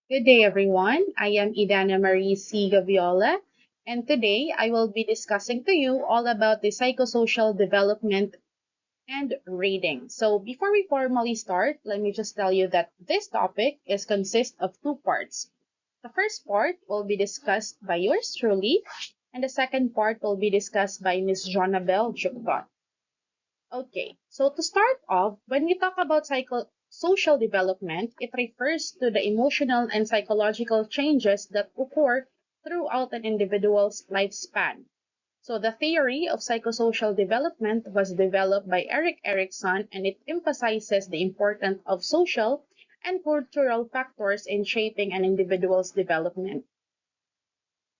Good day, everyone. I am Idana Marie C. Gaviola, and today I will be discussing to you all about the psychosocial development and reading. So, before we formally start, let me just tell you that this topic is consist of two parts. The first part will be discussed by yours truly, and the second part will be discussed by Ms. Jonabel Jukdon. Okay, so to start off, when we talk about psychosocial development, it refers to the emotional and psychological changes that occur throughout an individual's lifespan. So the theory of psychosocial development was developed by Erik Erikson, and it emphasizes the importance of social and cultural factors in shaping an individual's development.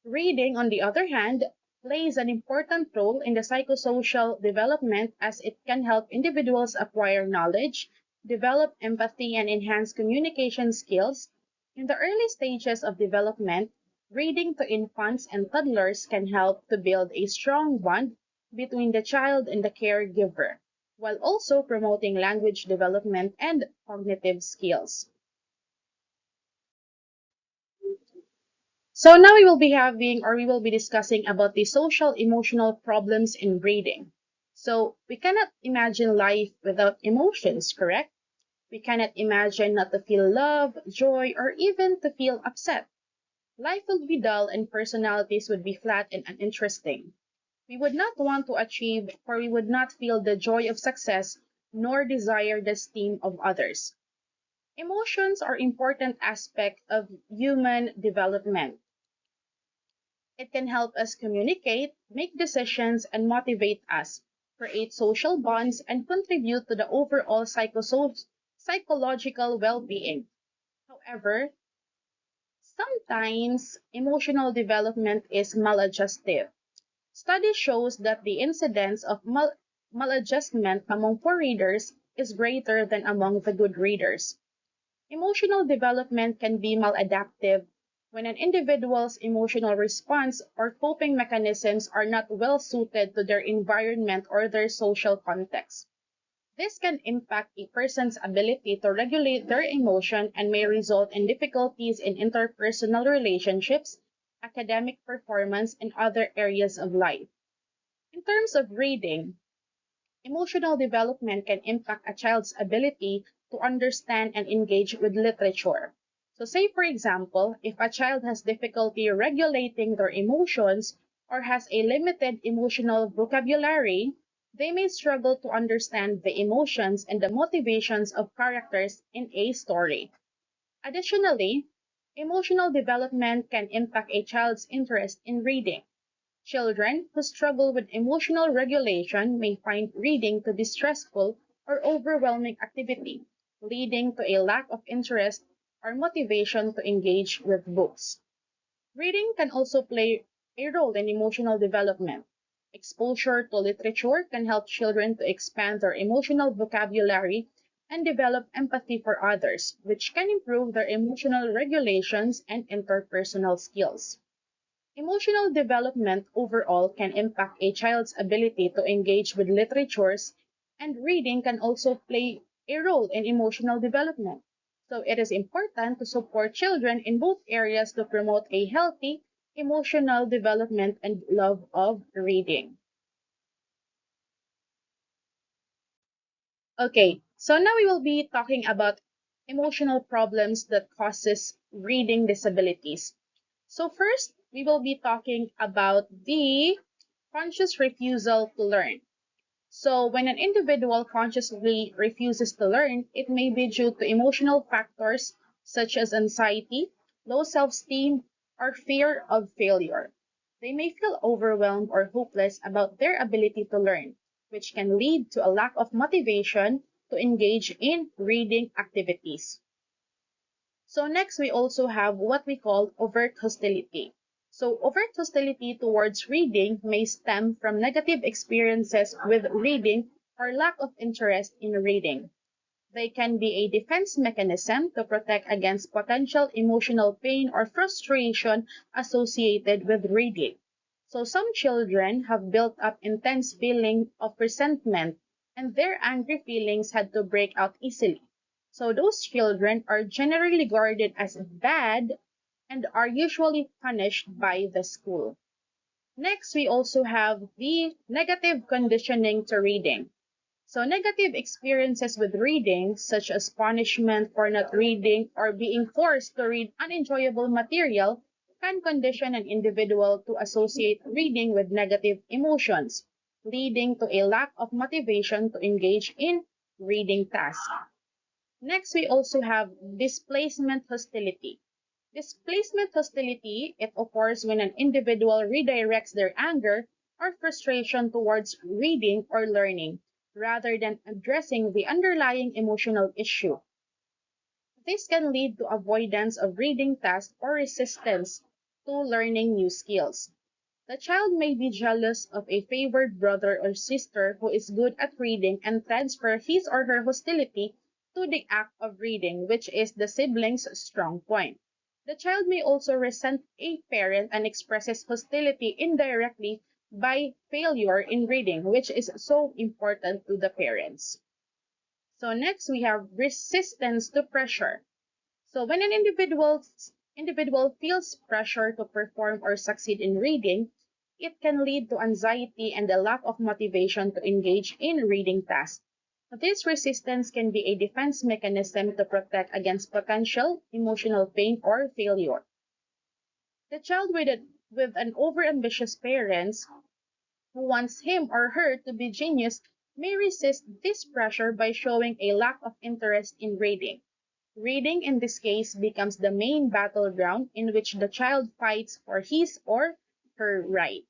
Reading, on the other hand, plays an important role in the psychosocial development as it can help individuals acquire knowledge, develop empathy, and enhance communication skills. In the early stages of development, reading to infants and toddlers can help to build a strong bond between the child and the caregiver, while also promoting language development and cognitive skills. So now we will be discussing about the social emotional problems in reading. So we cannot imagine life without emotions, correct? We cannot imagine not to feel love, joy, or even to feel upset. Life would be dull and personalities would be flat and uninteresting. We would not want to achieve, for we would not feel the joy of success nor desire the esteem of others. Emotions are important aspect of human development. It can help us communicate, make decisions, and motivate us, create social bonds, and contribute to the overall psychological well being. However, sometimes emotional development is maladjustive. Study shows that the incidence of maladjustment among poor readers is greater than among the good readers. Emotional development can be maladaptive when an individual's emotional response or coping mechanisms are not well suited to their environment or their social context. This can impact a person's ability to regulate their emotion and may result in difficulties in interpersonal relationships, academic performance, and other areas of life. In terms of reading, emotional development can impact a child's ability to understand and engage with literature. So, say for example, if a child has difficulty regulating their emotions or has a limited emotional vocabulary, they may struggle to understand the emotions and the motivations of characters in a story. Additionally, emotional development can impact a child's interest in reading. Children who struggle with emotional regulation may find reading to be stressful or overwhelming activity, leading to a lack of interest or motivation to engage with books. Reading can also play a role in emotional development. Exposure to literature can help children to expand their emotional vocabulary and develop empathy for others, which can improve their emotional regulations and interpersonal skills. Emotional development overall can impact a child's ability to engage with literatures, and reading can also play a role in emotional development. So it is important to support children in both areas to promote a healthy emotional development and love of reading. Okay, so now we will be talking about emotional problems that causes reading disabilities. So first, we will be talking about the conscious refusal to learn. So when an individual consciously refuses to learn, it may be due to emotional factors such as anxiety, low self-esteem, or fear of failure. They may feel overwhelmed or hopeless about their ability to learn, which can lead to a lack of motivation to engage in reading activities. So next, we also have what we call overt hostility. So overt hostility towards reading may stem from negative experiences with reading or lack of interest in reading. They can be a defense mechanism to protect against potential emotional pain or frustration associated with reading. So some children have built up intense feeling of resentment, and their angry feelings had to break out easily. So those children are generally regarded as bad and are usually punished by the school. Next, we also have the negative conditioning to reading. So negative experiences with reading, such as punishment for not reading or being forced to read unenjoyable material, can condition an individual to associate reading with negative emotions, leading to a lack of motivation to engage in reading tasks. Next, we also have displacement hostility. Displacement hostility, it occurs when an individual redirects their anger or frustration towards reading or learning, rather than addressing the underlying emotional issue. This can lead to avoidance of reading tasks or resistance to learning new skills. The child may be jealous of a favored brother or sister who is good at reading and transfer his or her hostility to the act of reading, which is the sibling's strong point. The child may also resent a parent and expresses hostility indirectly by failure in reading, which is so important to the parents. So next we have resistance to pressure. So when an individual feels pressure to perform or succeed in reading, it can lead to anxiety and a lack of motivation to engage in reading tasks. This resistance can be a defense mechanism to protect against potential emotional pain or failure. The child with an overambitious parents who wants him or her to be genius may resist this pressure by showing a lack of interest in reading. Reading in this case becomes the main battleground in which the child fights for his or her right.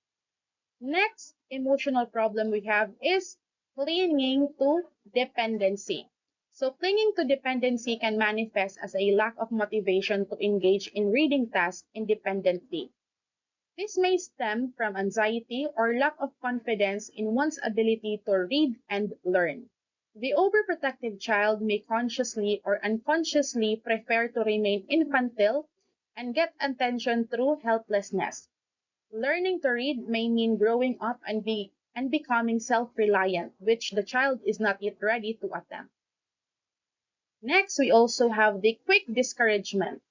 Next emotional problem we have is clinging to dependency. So clinging to dependency can manifest as a lack of motivation to engage in reading tasks independently. This may stem from anxiety or lack of confidence in one's ability to read and learn. The overprotective child may consciously or unconsciously prefer to remain infantile and get attention through helplessness. Learning to read may mean growing up and becoming self-reliant, which the child is not yet ready to attempt. Next, we also have the quick discouragement.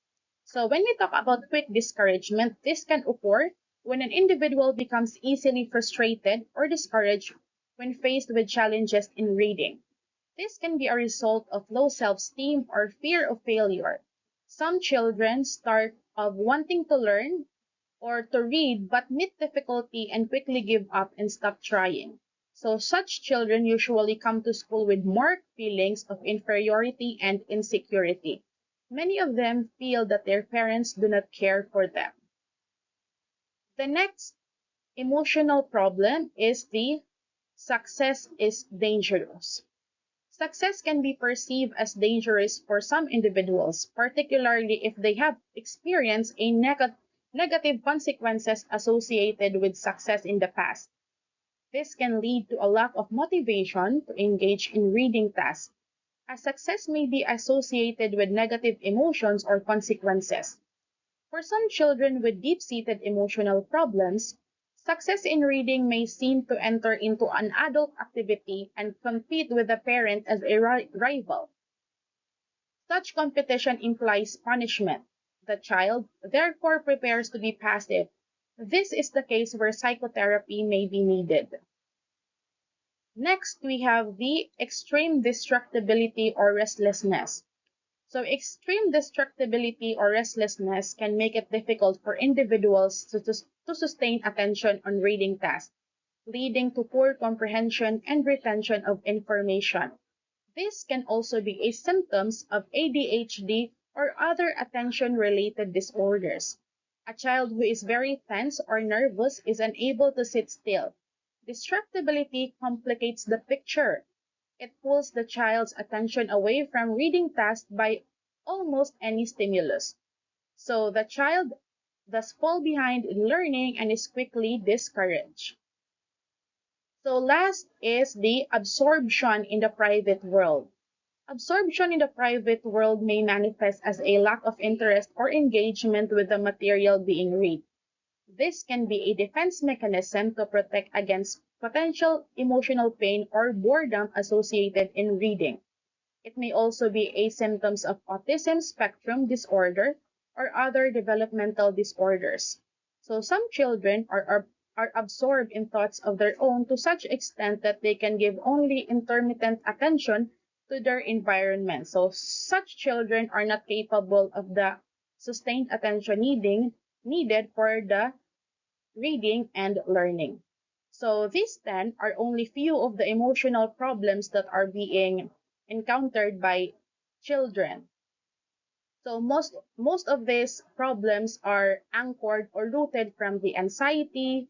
So when we talk about quick discouragement, this can occur when an individual becomes easily frustrated or discouraged when faced with challenges in reading. This can be a result of low self-esteem or fear of failure. Some children start of wanting to learn or to read but meet difficulty and quickly give up and stop trying. So such children usually come to school with marked feelings of inferiority and insecurity. Many of them feel that their parents do not care for them. The next emotional problem is the success is dangerous. Success can be perceived as dangerous for some individuals, particularly if they have experienced negative consequences associated with success in the past. This can lead to a lack of motivation to engage in reading tasks, as success may be associated with negative emotions or consequences. For some children with deep-seated emotional problems, success in reading may seem to enter into an adult activity and compete with the parent as a rival. Such competition implies punishment. The child therefore prepares to be passive. This is the case where psychotherapy may be needed. Next, we have the extreme distractibility or restlessness. So extreme distractibility or restlessness can make it difficult for individuals to sustain attention on reading tasks, leading to poor comprehension and retention of information. This can also be a symptoms of ADHD or other attention-related disorders. A child who is very tense or nervous is unable to sit still. Distractibility complicates the picture. It pulls the child's attention away from reading tasks by almost any stimulus. So the child thus fall behind in learning and is quickly discouraged. So last is the absorption in the private world. Absorption in the private world may manifest as a lack of interest or engagement with the material being read. This can be a defense mechanism to protect against potential emotional pain or boredom associated in reading. It may also be a symptoms of autism spectrum disorder or other developmental disorders. So some children are absorbed in thoughts of their own to such extent that they can give only intermittent attention to their environment. So such children are not capable of the sustained attention needed for the reading and learning. So these 10 are only few of the emotional problems that are being encountered by children. So most of these problems are anchored or rooted from the anxiety,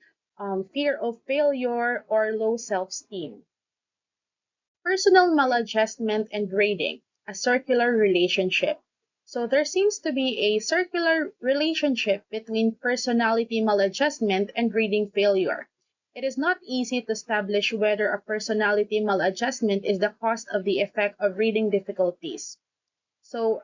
fear of failure, or low self-esteem. Personal maladjustment and grading, a circular relationship. So there seems to be a circular relationship between personality maladjustment and reading failure. It is not easy to establish whether a personality maladjustment is the cause of the effect of reading difficulties. So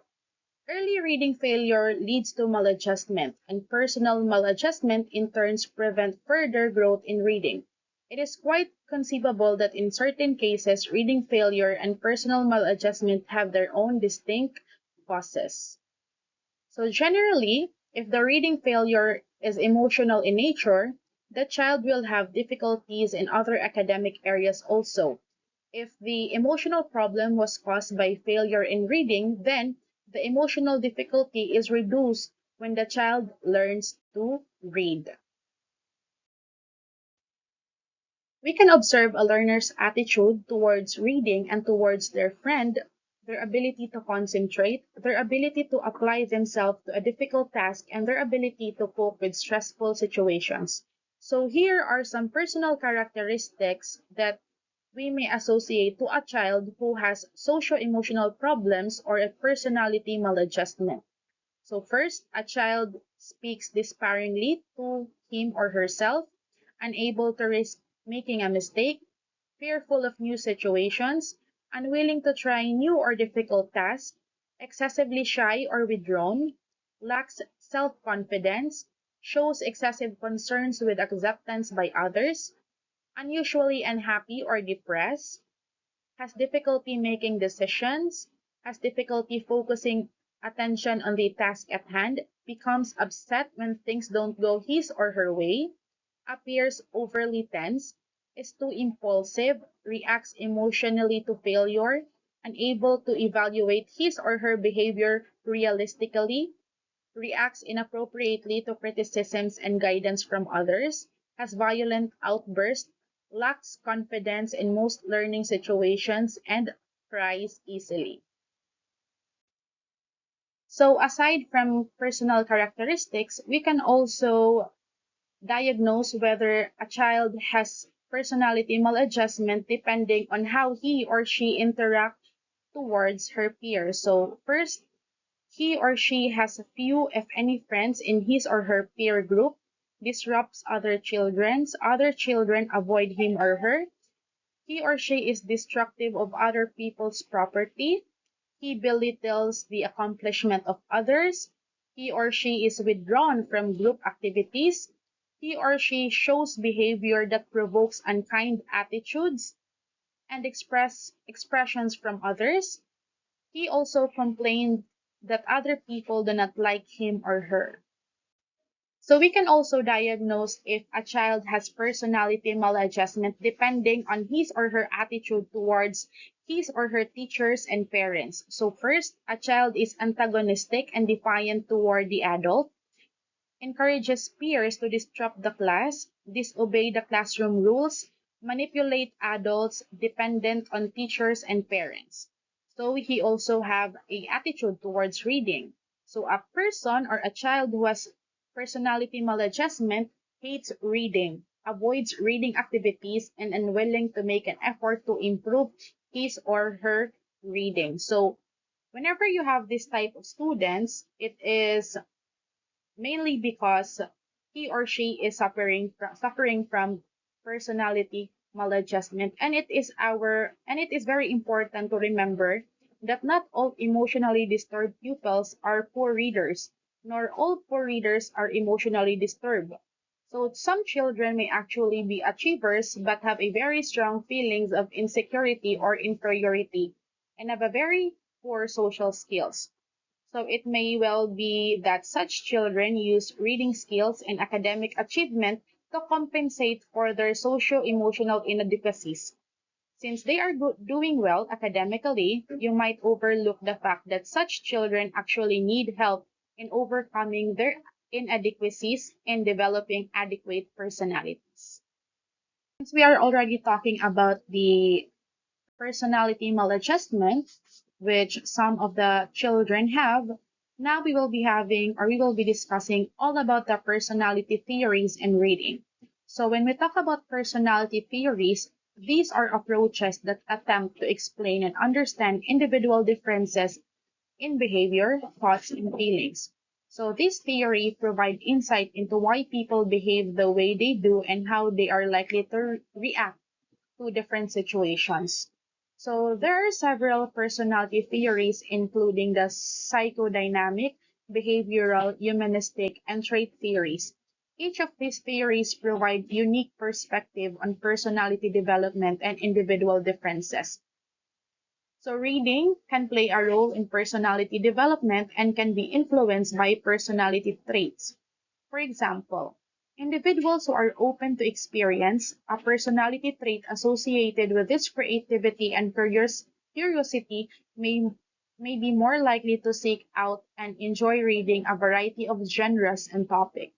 early reading failure leads to maladjustment, and personal maladjustment in turn prevent further growth in reading. It is quite conceivable that in certain cases, reading failure and personal maladjustment have their own distinct causes. So generally, if the reading failure is emotional in nature, the child will have difficulties in other academic areas also. If the emotional problem was caused by failure in reading, then the emotional difficulty is reduced when the child learns to read. We can observe a learner's attitude towards reading and towards their friend, their ability to concentrate, their ability to apply themselves to a difficult task, and their ability to cope with stressful situations. So here are some personal characteristics that we may associate to a child who has socio-emotional problems or a personality maladjustment. So first, a child speaks despairingly to him or herself, unable to risk making a mistake, fearful of new situations, unwilling to try new or difficult tasks, excessively shy or withdrawn, lacks self-confidence, shows excessive concerns with acceptance by others, unusually unhappy or depressed, has difficulty making decisions, has difficulty focusing attention on the task at hand, becomes upset when things don't go his or her way, appears overly tense, is too impulsive, reacts emotionally to failure, unable to evaluate his or her behavior realistically, reacts inappropriately to criticisms and guidance from others, has violent outbursts, lacks confidence in most learning situations, and cries easily. So, aside from personal characteristics, we can also diagnose whether a child has personality maladjustment depending on how he or she interacts towards her peers. So, first, he or she has few, if any, friends in his or her peer group, disrupts other children avoid him or her, he or she is destructive of other people's property, he belittles the accomplishment of others, he or she is withdrawn from group activities, he or she shows behavior that provokes unkind attitudes and expressions from others, he also complained that other people do not like him or her. So we can also diagnose if a child has personality maladjustment depending on his or her attitude towards his or her teachers and parents. So first, a child is antagonistic and defiant toward the adult, encourages peers to disrupt the class, disobey the classroom rules, manipulate adults dependent on teachers and parents. So he also have a attitude towards reading. So a person or a child who has personality maladjustment hates reading, avoids reading activities, and unwilling to make an effort to improve his or her reading. So whenever you have this type of students, it is mainly because he or she is suffering from personality maladjustment, and it is very important to remember that not all emotionally disturbed pupils are poor readers, nor all poor readers are emotionally disturbed. So some children may actually be achievers but have a very strong feelings of insecurity or inferiority, and have a very poor social skills. So it may well be that such children use reading skills and academic achievement to compensate for their socio-emotional inadequacies. Since they are doing well academically, you might overlook the fact that such children actually need help in overcoming their inadequacies and developing adequate personalities. Since we are already talking about the personality maladjustment, which some of the children have, now we will be discussing all about the personality theories in reading. So when we talk about personality theories, these are approaches that attempt to explain and understand individual differences in behavior, thoughts, and feelings. So this theory provide insight into why people behave the way they do and how they are likely to react to different situations. So there are several personality theories, including the psychodynamic, behavioral, humanistic, and trait theories. Each of these theories provide unique perspective on personality development and individual differences. So reading can play a role in personality development and can be influenced by personality traits. For example, individuals who are open to experience, a personality trait associated with this creativity and curiosity may be more likely to seek out and enjoy reading a variety of genres and topics.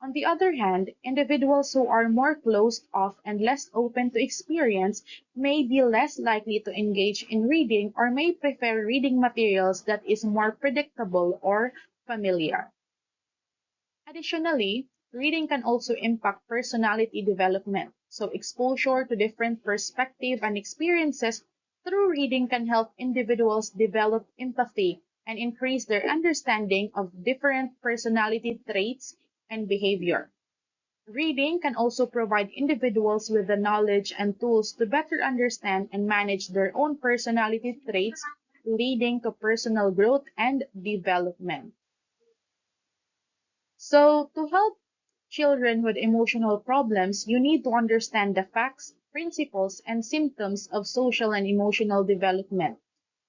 On the other hand, individuals who are more closed off and less open to experience may be less likely to engage in reading or may prefer reading materials that is more predictable or familiar. Additionally, reading can also impact personality development. So exposure to different perspectives and experiences through reading can help individuals develop empathy and increase their understanding of different personality traits and behavior. Reading can also provide individuals with the knowledge and tools to better understand and manage their own personality traits, leading to personal growth and development. So, to help children with emotional problems, you need to understand the facts, principles, and symptoms of social and emotional development.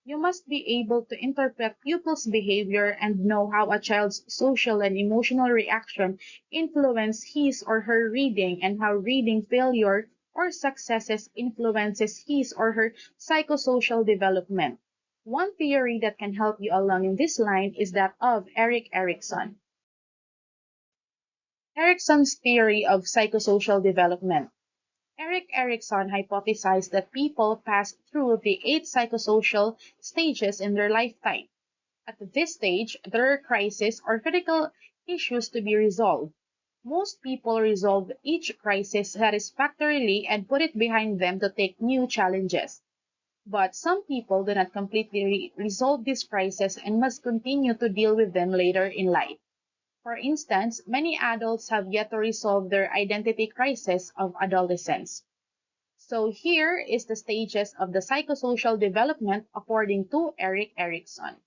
You must be able to interpret pupils' behavior and know how a child's social and emotional reaction influence his or her reading and how reading failure or successes influences his or her psychosocial development. One theory that can help you along in this line is that of Erik Erikson. Erikson's theory of psychosocial development. Erik Erikson hypothesized that people pass through the 8 psychosocial stages in their lifetime. At this stage, there are crises or critical issues to be resolved. Most people resolve each crisis satisfactorily and put it behind them to take new challenges. But some people do not completely resolve this crisis and must continue to deal with them later in life. For instance, many adults have yet to resolve their identity crisis of adolescence. So here is the stages of the psychosocial development according to Erik Erikson.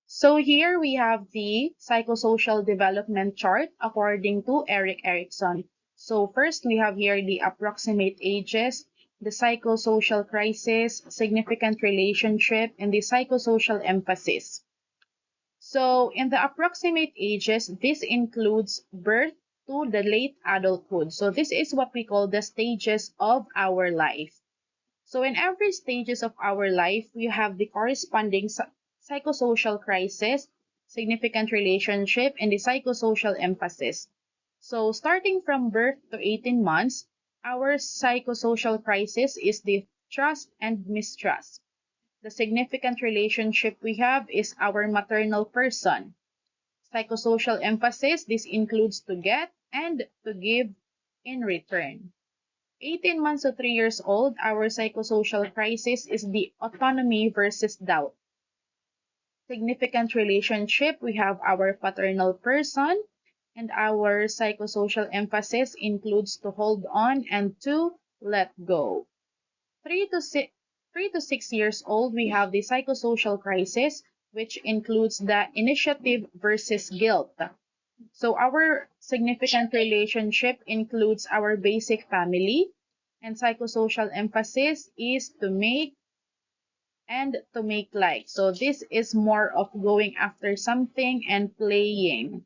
So here we have the psychosocial development chart according to Erik Erikson. So first we have here the approximate ages, the psychosocial crisis, significant relationship, and the psychosocial emphasis. So in the approximate ages, this includes birth to the late adulthood. So this is what we call the stages of our life. So in every stages of our life, we have the corresponding psychosocial crisis, significant relationship, and the psychosocial emphasis. So starting from birth to 18 months, our psychosocial crisis is the trust and mistrust. The significant relationship we have is our maternal person. Psychosocial emphasis, this includes to get and to give in return. 18 months to 3 years old, our psychosocial crisis is the autonomy versus doubt. Significant relationship, we have our paternal person, and our psychosocial emphasis includes to hold on and to let go. 3 to 6, 3 to 6 years old, we have the psychosocial crisis, which includes the initiative versus guilt. So our significant relationship includes our basic family, and psychosocial emphasis is to make and to make like. So this is more of going after something and playing.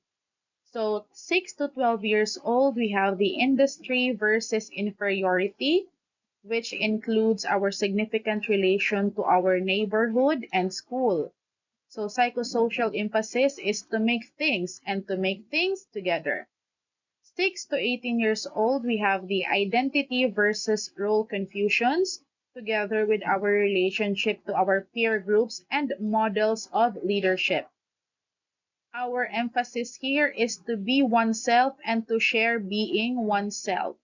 So 6 to 12 years old, we have the industry versus inferiority, which includes our significant relation to our neighborhood and school. So psychosocial emphasis is to make things and to make things together. 6 to 18 years old, we have the identity versus role confusions, together with our relationship to our peer groups and models of leadership. Our emphasis here is to be oneself and to share being oneself.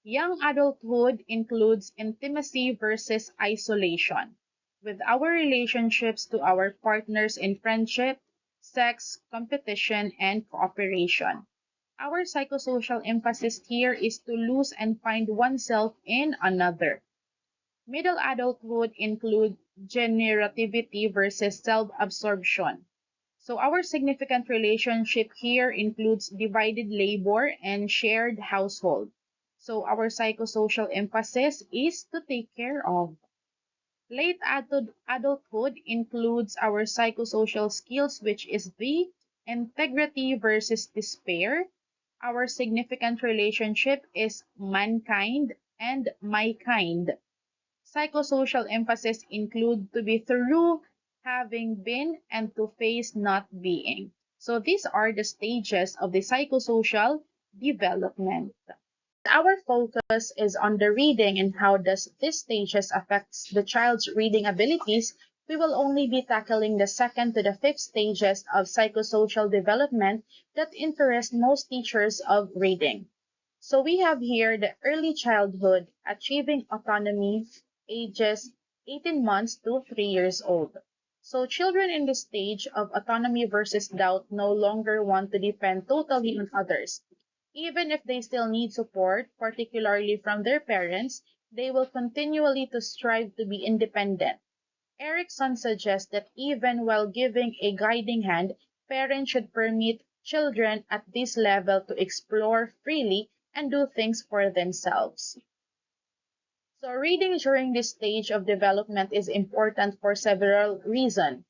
Young adulthood includes intimacy versus isolation, with our relationships to our partners in friendship, sex, competition, and cooperation. Our psychosocial emphasis here is to lose and find oneself in another. Middle adulthood includes generativity versus self-absorption. So our significant relationship here includes divided labor and shared household. So our psychosocial emphasis is to take care of. Adulthood includes our psychosocial skills, which is the integrity versus despair. Our significant relationship is mankind and my kind. Psychosocial emphasis include to be through, having been, and to face not being. So these are the stages of the psychosocial development. Our focus is on the reading and how does these stages affects the child's reading abilities. We will only be tackling the second to the fifth stages of psychosocial development that interest most teachers of reading. So we have here the early childhood, achieving autonomy, ages 18 months to 3 years old. So children in this stage of autonomy versus doubt no longer want to depend totally on others. Even if they still need support, particularly from their parents, they will continually to strive to be independent. Erickson suggests that even while giving a guiding hand, parents should permit children at this level to explore freely and do things for themselves. So reading during this stage of development is important for several reasons.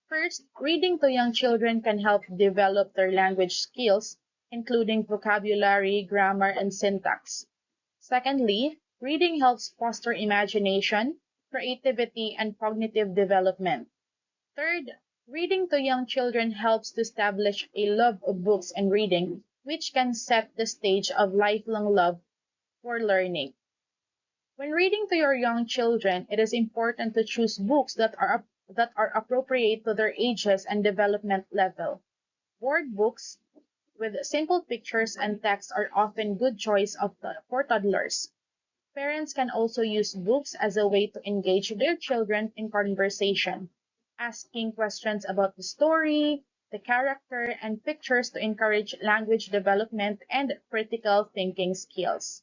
First, reading to young children can help develop their language skills, including vocabulary, grammar, and syntax. Secondly, reading helps foster imagination, creativity, and cognitive development. Third, reading to young children helps to establish a love of books and reading, which can set the stage of lifelong love for learning. When reading to your young children, it is important to choose books that are appropriate to their ages and development level. Board books with simple pictures and text are often good choice for toddlers. Parents can also use books as a way to engage their children in conversation, asking questions about the story, the character, and pictures to encourage language development and critical thinking skills.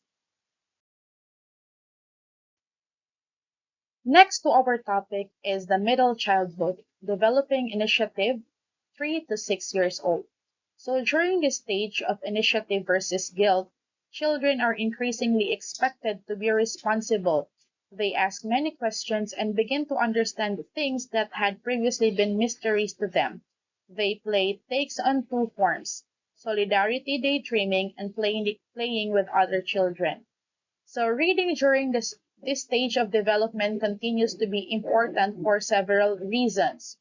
Next to our topic is the middle childhood, developing initiative 3 to 6 years old. So during this stage of initiative versus guilt, children are increasingly expected to be responsible. They ask many questions and begin to understand things that had previously been mysteries to them. They play takes on two forms: solidarity daydreaming and playing with other children. So reading during this stage of development continues to be important for several reasons.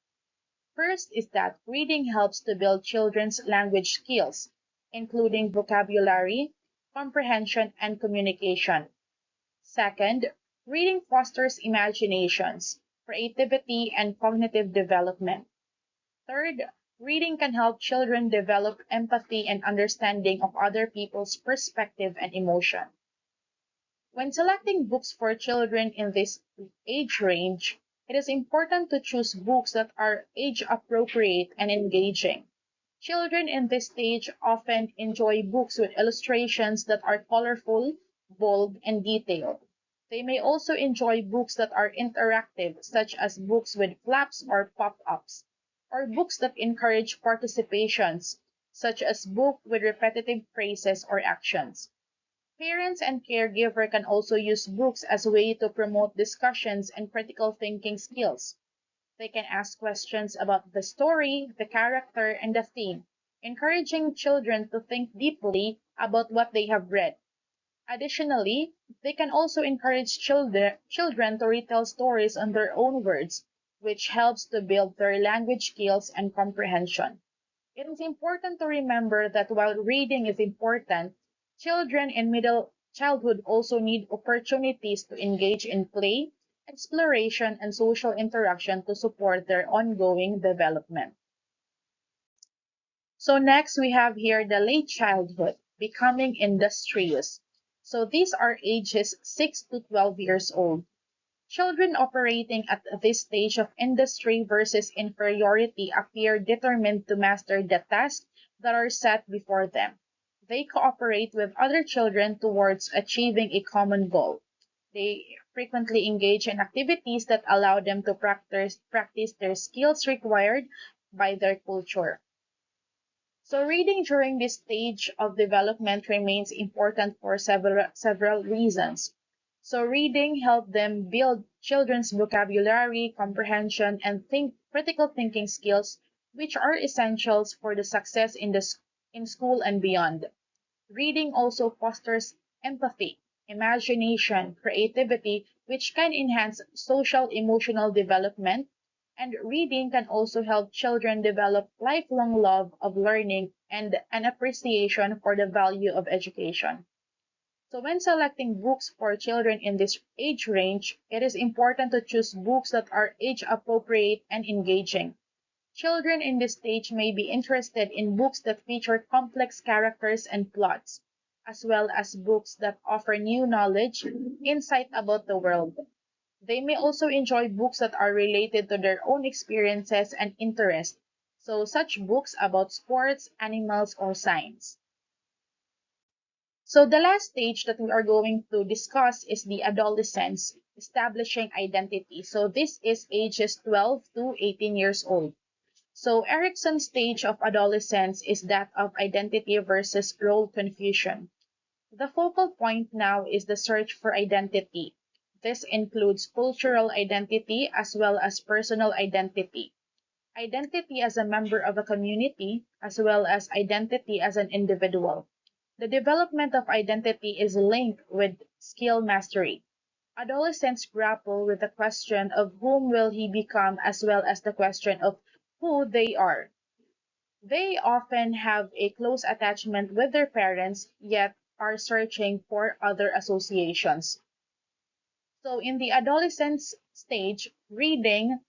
First is that reading helps to build children's language skills, including vocabulary, comprehension, and communication. Second, reading fosters imaginations, creativity, and cognitive development. Third, reading can help children develop empathy and understanding of other people's perspective and emotion. When selecting books for children in this age range, it is important to choose books that are age appropriate and engaging. Children in this stage often enjoy books with illustrations that are colorful, bold, and detailed. They may also enjoy books that are interactive, such as books with flaps or pop-ups, or books that encourage participations, such as books with repetitive phrases or actions. Parents and caregiver can also use books as a way to promote discussions and critical thinking skills. They can ask questions about the story, the character, and the theme, encouraging children to think deeply about what they have read. Additionally, they can also encourage children to retell stories on their own words, which helps to build their language skills and comprehension. It is important to remember that while reading is important, children in middle childhood also need opportunities to engage in play, exploration, and social interaction to support their ongoing development. So next we have here the late childhood, becoming industrious. So these are ages 6 to 12 years old. Children operating at this stage of industry versus inferiority appear determined to master the tasks that are set before them. They cooperate with other children towards achieving a common goal. They frequently engage in activities that allow them to practice their skills required by their culture. So reading during this stage of development remains important for several reasons. So reading helps them build children's vocabulary, comprehension, and critical thinking skills, which are essentials for the success in school and beyond. Reading also fosters empathy, imagination, creativity, which can enhance social emotional development. And reading can also help children develop lifelong love of learning and an appreciation for the value of education. So when selecting books for children in this age range, it is important to choose books that are age appropriate and engaging. Children in this stage may be interested in books that feature complex characters and plots, as well as books that offer new knowledge, insight about the world. They may also enjoy books that are related to their own experiences and interests, so such books about sports, animals, or science. So the last stage that we are going to discuss is the adolescence, establishing identity. So this is ages 12 to 18 years old. So Erickson's stage of adolescence is that of identity versus role confusion. The focal point now is the search for identity. This includes cultural identity as well as personal identity. Identity as a member of a community as well as identity as an individual. The development of identity is linked with skill mastery. Adolescents grapple with the question of whom will he become as well as the question of who they are. They often have a close attachment with their parents, yet are searching for other associations. So, in the adolescence stage, reading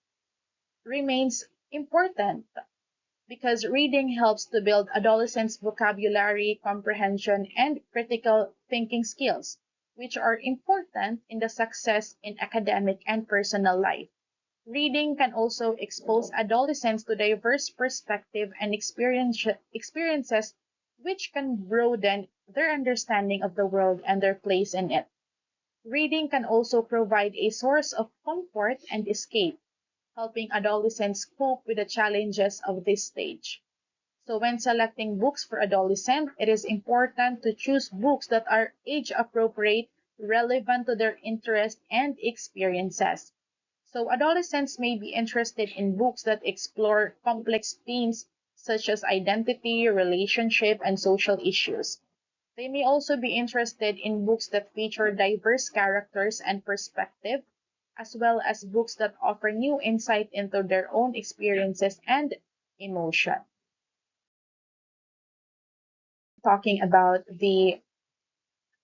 remains important because reading helps to build adolescents' vocabulary, comprehension, and critical thinking skills, which are important in the success in academic and personal life. Reading can also expose adolescents to diverse perspectives and experiences which can broaden their understanding of the world and their place in it. Reading can also provide a source of comfort and escape, helping adolescents cope with the challenges of this stage. So when selecting books for adolescents, it is important to choose books that are age appropriate, relevant to their interests and experiences. So adolescents may be interested in books that explore complex themes such as identity, relationship, and social issues. They may also be interested in books that feature diverse characters and perspective, as well as books that offer new insight into their own experiences and emotion. Talking about the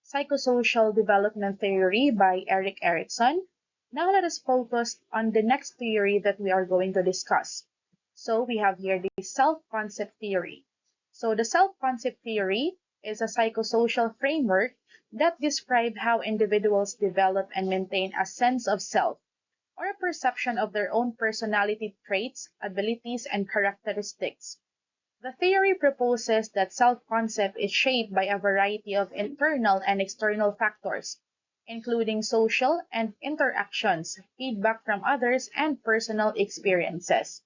Psychosocial Development Theory by Erik Erikson. Now let us focus on the next theory that we are going to discuss. So we have here the self-concept theory. So the self-concept theory is a psychosocial framework that describes how individuals develop and maintain a sense of self or a perception of their own personality traits, abilities, and characteristics. The theory proposes that self-concept is shaped by a variety of internal and external factors, including social and interactions, feedback from others, and personal experiences.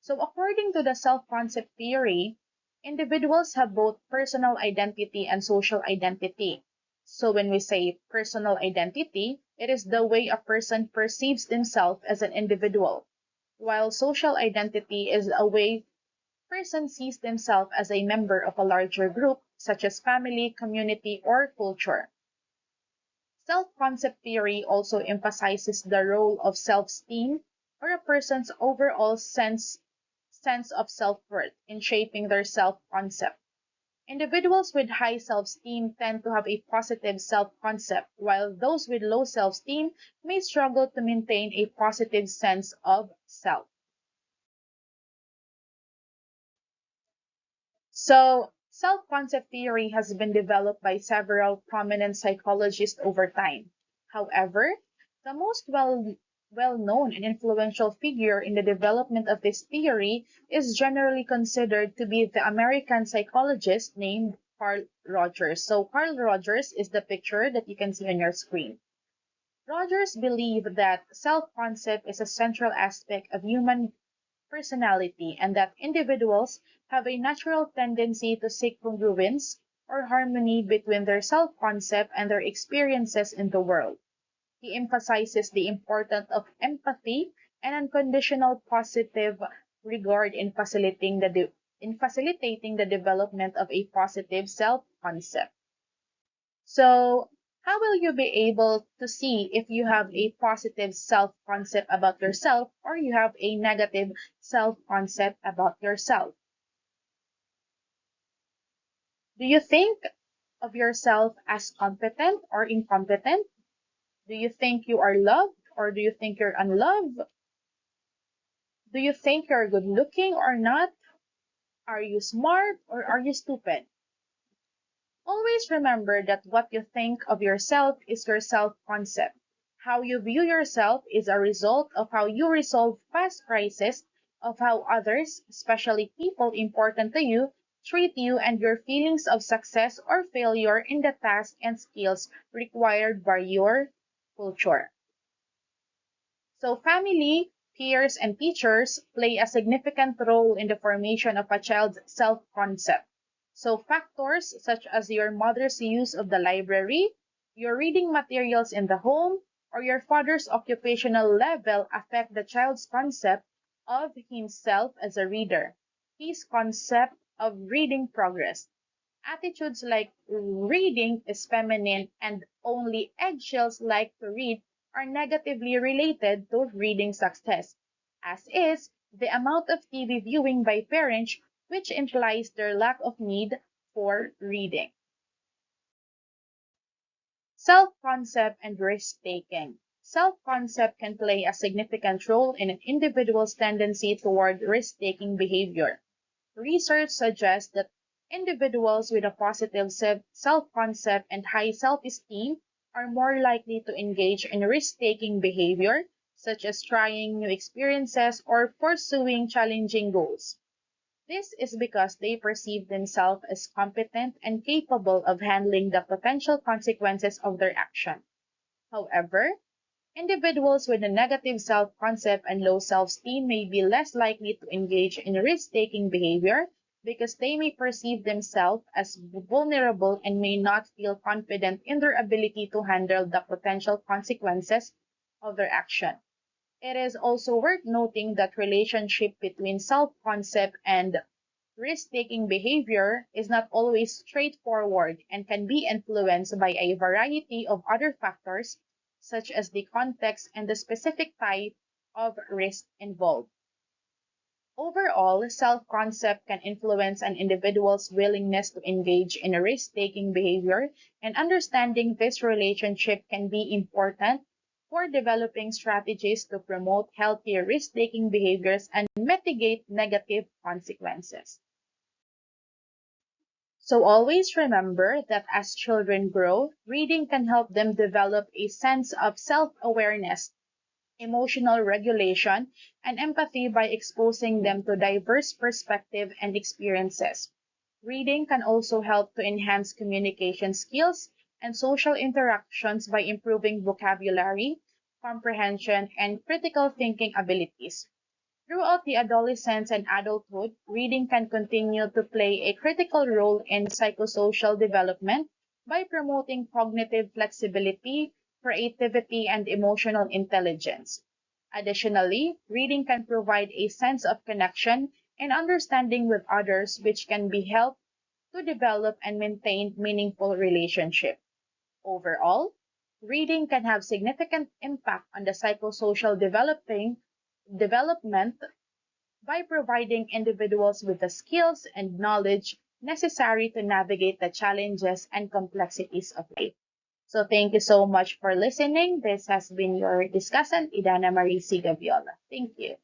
So according to the self-concept theory, individuals have both personal identity and social identity. So when we say personal identity, it is the way a person perceives themselves as an individual, while social identity is a way a person sees themselves as a member of a larger group, such as family, community, or culture. Self-concept theory also emphasizes the role of self-esteem or a person's overall sense of self-worth in shaping their self-concept. Individuals with high self-esteem tend to have a positive self-concept, while those with low self-esteem may struggle to maintain a positive sense of self. So, self-concept theory has been developed by several prominent psychologists over time. However, the most well-known and influential figure in the development of this theory is generally considered to be the American psychologist named Carl Rogers. So, Carl Rogers is the picture that you can see on your screen. Rogers believed that self-concept is a central aspect of human personality and that individuals have a natural tendency to seek congruence or harmony between their self-concept and their experiences in the world. He emphasizes the importance of empathy and unconditional positive regard in facilitating the development of a positive self-concept. So, how will you be able to see if you have a positive self concept about yourself or you have a negative self concept about yourself? Do you think of yourself as competent or incompetent? Do you think you are loved or do you think you're unloved? Do you think you're good looking or not? Are you smart or are you stupid? Always remember that what you think of yourself is your self-concept. How you view yourself is a result of how you resolve past crises, of how others, especially people important to you, treat you and your feelings of success or failure in the tasks and skills required by your culture. So family, peers, and teachers play a significant role in the formation of a child's self-concept. So factors such as your mother's use of the library, your reading materials in the home, or your father's occupational level affect the child's concept of himself as a reader, his concept of reading progress. Attitudes like reading is feminine and only eggshells like to read are negatively related to reading success, as is the amount of TV viewing by parents, which implies their lack of need for reading. Self-concept and risk-taking. Self-concept can play a significant role in an individual's tendency toward risk-taking behavior. Research suggests that individuals with a positive self-concept and high self-esteem are more likely to engage in risk-taking behavior, such as trying new experiences or pursuing challenging goals. This is because they perceive themselves as competent and capable of handling the potential consequences of their action. However, individuals with a negative self-concept and low self-esteem may be less likely to engage in risk-taking behavior because they may perceive themselves as vulnerable and may not feel confident in their ability to handle the potential consequences of their action. It is also worth noting that relationship between self-concept and risk-taking behavior is not always straightforward and can be influenced by a variety of other factors, such as the context and the specific type of risk involved. Overall, self-concept can influence an individual's willingness to engage in a risk-taking behavior, and understanding this relationship can be important for developing strategies to promote healthy risk-taking behaviors and mitigate negative consequences. So always remember that as children grow, reading can help them develop a sense of self-awareness, emotional regulation, and empathy by exposing them to diverse perspectives and experiences. Reading can also help to enhance communication skills and social interactions by improving vocabulary, comprehension, and critical thinking abilities. Throughout the adolescence and adulthood, reading can continue to play a critical role in psychosocial development, by promoting cognitive flexibility, creativity, and emotional intelligence. Additionally, reading can provide a sense of connection and understanding with others, which can be helped to develop and maintain meaningful relationships. Overall, reading can have significant impact on the psychosocial development by providing individuals with the skills and knowledge necessary to navigate the challenges and complexities of life. So thank you so much for listening. This has been your discussant, Idana Marie Sigaviola. Thank you.